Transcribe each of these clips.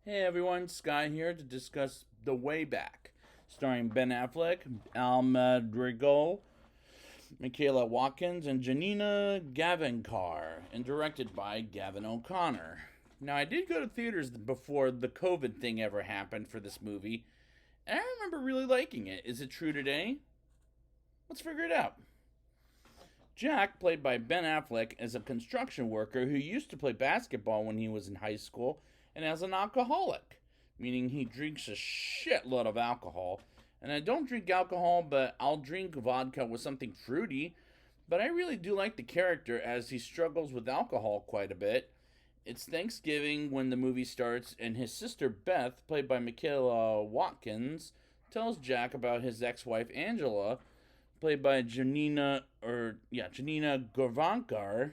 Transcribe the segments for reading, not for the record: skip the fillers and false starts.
Hey everyone, Sky here to discuss The Way Back, starring Ben Affleck, Al Madrigal, Michaela Watkins, and Janina Gavankar, and directed by Gavin O'Connor. Now, I did go to theaters before the COVID thing ever happened for this movie, and I remember really liking it. Is it true today? Let's figure it out. Jack, played by Ben Affleck, is a construction worker who used to play basketball when he was in high school and as an alcoholic, meaning he drinks a shitload of alcohol. And I don't drink alcohol, but I'll drink vodka with something fruity. But I really do like the character as he struggles with alcohol quite a bit. It's Thanksgiving when the movie starts, and his sister Beth, played by Michaela Watkins, tells Jack about his ex wife Angela, played by Janina Gavankar,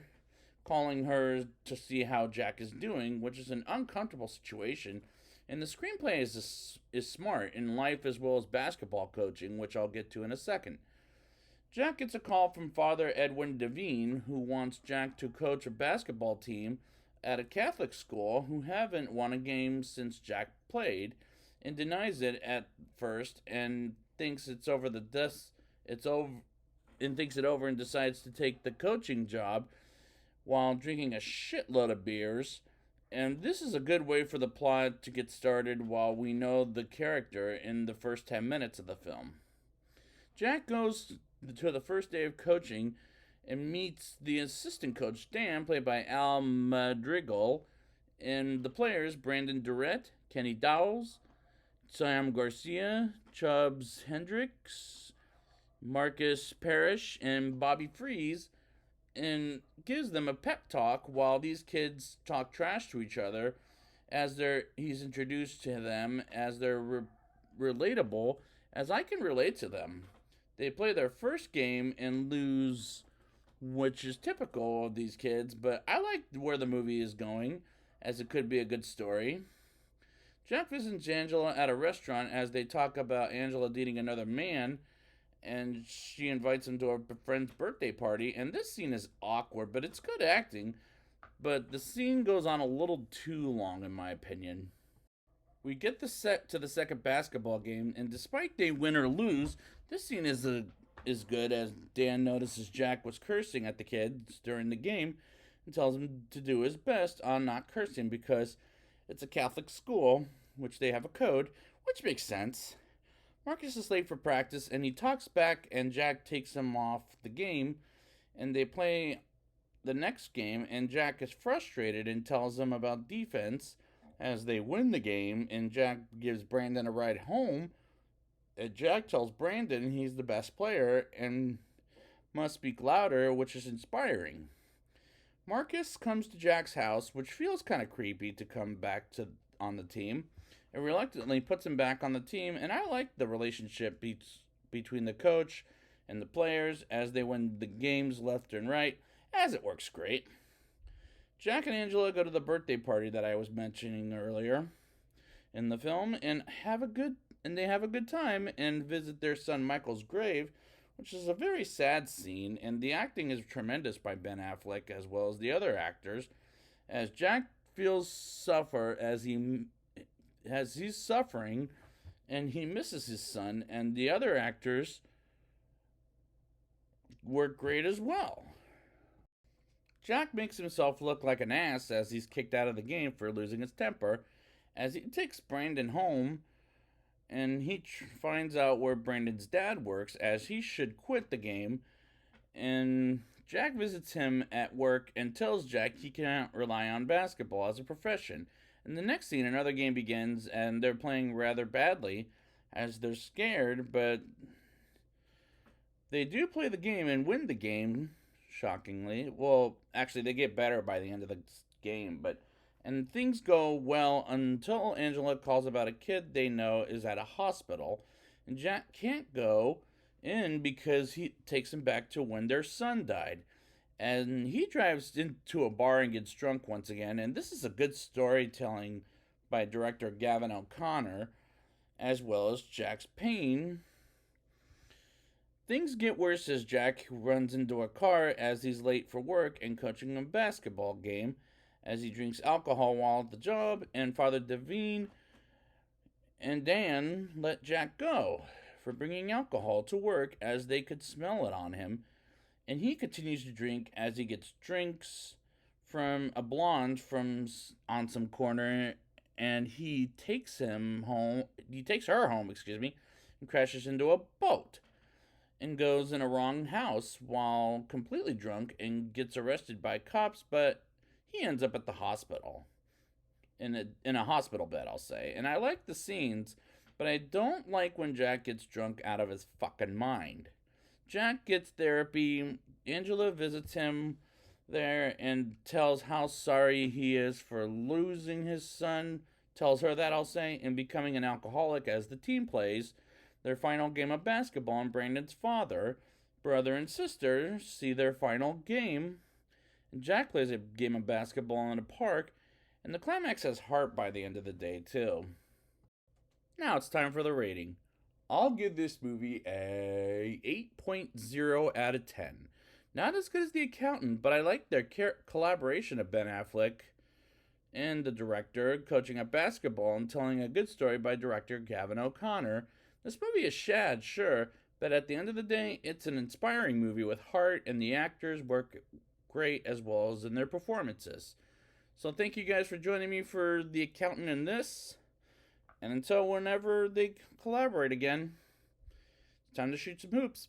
calling her to see how Jack is doing, which is an uncomfortable situation. And the screenplay is smart in life as well as basketball coaching, which I'll get to in a second. Jack gets a call from Father Edwin Devine, who wants Jack to coach a basketball team at a Catholic school who haven't won a game since Jack played, and denies it at first and thinks it's over and thinks it over and decides to take the coaching job while drinking a shitload of beers. And this is a good way for the plot to get started while we know the character in the first 10 minutes of the film. Jack goes to the first day of coaching and meets the assistant coach, Dan, played by Al Madrigal, and the players, Brandon Durrett, Kenny Dowles, Sam Garcia, Chubbs Hendricks, Marcus Parrish, and Bobby Freeze, and gives them a pep talk while these kids talk trash to each other as he's introduced to them as they're relatable as I can relate to them. They play their first game and lose, which is typical of these kids, but I like where the movie is going as it could be a good story. Jack visits Angela at a restaurant as they talk about Angela dating another man, and she invites him to her friend's birthday party. And this scene is awkward, but it's good acting. But the scene goes on a little too long, in my opinion. We get the set to the second basketball game, and despite they win or lose, this scene is good as Dan notices Jack was cursing at the kids during the game and tells him to do his best on not cursing because it's a Catholic school, which they have a code, which makes sense. Marcus is late for practice and he talks back, and Jack takes him off the game, and they play the next game, and Jack is frustrated and tells him about defense as they win the game, and Jack gives Brandon a ride home. And Jack tells Brandon he's the best player and must speak louder, which is inspiring. Marcus comes to Jack's house, which feels kind of creepy to come back to on the team, and reluctantly puts him back on the team. And I like the relationship between the coach and the players as they win the games left and right, as it works great. Jack and Angela go to the birthday party that I was mentioning earlier in the film they have a good time and visit their son Michael's grave, which is a very sad scene, and the acting is tremendous by Ben Affleck as well as the other actors, as Jack feels suffer as he's suffering and he misses his son, and the other actors work great as well. Jack makes himself look like an ass as he's kicked out of the game for losing his temper, as he takes Brandon home and he finds out where Brandon's dad works as he should quit the game. And Jack visits him at work and tells Jack he cannot rely on basketball as a profession. In the next scene, another game begins and they're playing rather badly as they're scared, but they do play the game and win the game, shockingly. Well, actually, they get better by the end of the game, and things go well until Angela calls about a kid they know is at a hospital, and Jack can't go in because he takes him back to when their son died. And he drives into a bar and gets drunk once again, and this is a good storytelling by director Gavin O'Connor, as well as Jack's pain. Things get worse as Jack runs into a car as he's late for work and coaching a basketball game, as he drinks alcohol while at the job, and Father Devine and Dan let Jack go for bringing alcohol to work as they could smell it on him, and he continues to drink as he gets drinks from a blonde from on some corner, and he takes him home. He takes her home, excuse me, and crashes into a boat and goes in a wrong house while completely drunk and gets arrested by cops, but he ends up at the hospital in a hospital bed, I'll say. And I like the scenes, but I don't like when Jack gets drunk out of his fucking mind. Jack gets therapy. Angela visits him there and tells how sorry he is for losing his son. Tells her that, I'll say, and becoming an alcoholic as the team plays their final game of basketball. And Brandon's father, brother, and sister see their final game. And Jack plays a game of basketball in a park. And the climax has heart by the end of the day, too. Now it's time for the rating. I'll give this movie a 8.0 out of 10. Not as good as The Accountant, but I like their collaboration of Ben Affleck and the director coaching up basketball and telling a good story by director Gavin O'Connor. This movie is shad, sure, but at the end of the day, it's an inspiring movie with heart, and the actors work great as well as in their performances. So thank you guys for joining me for The Accountant in this. And until whenever they collaborate again, it's time to shoot some hoops.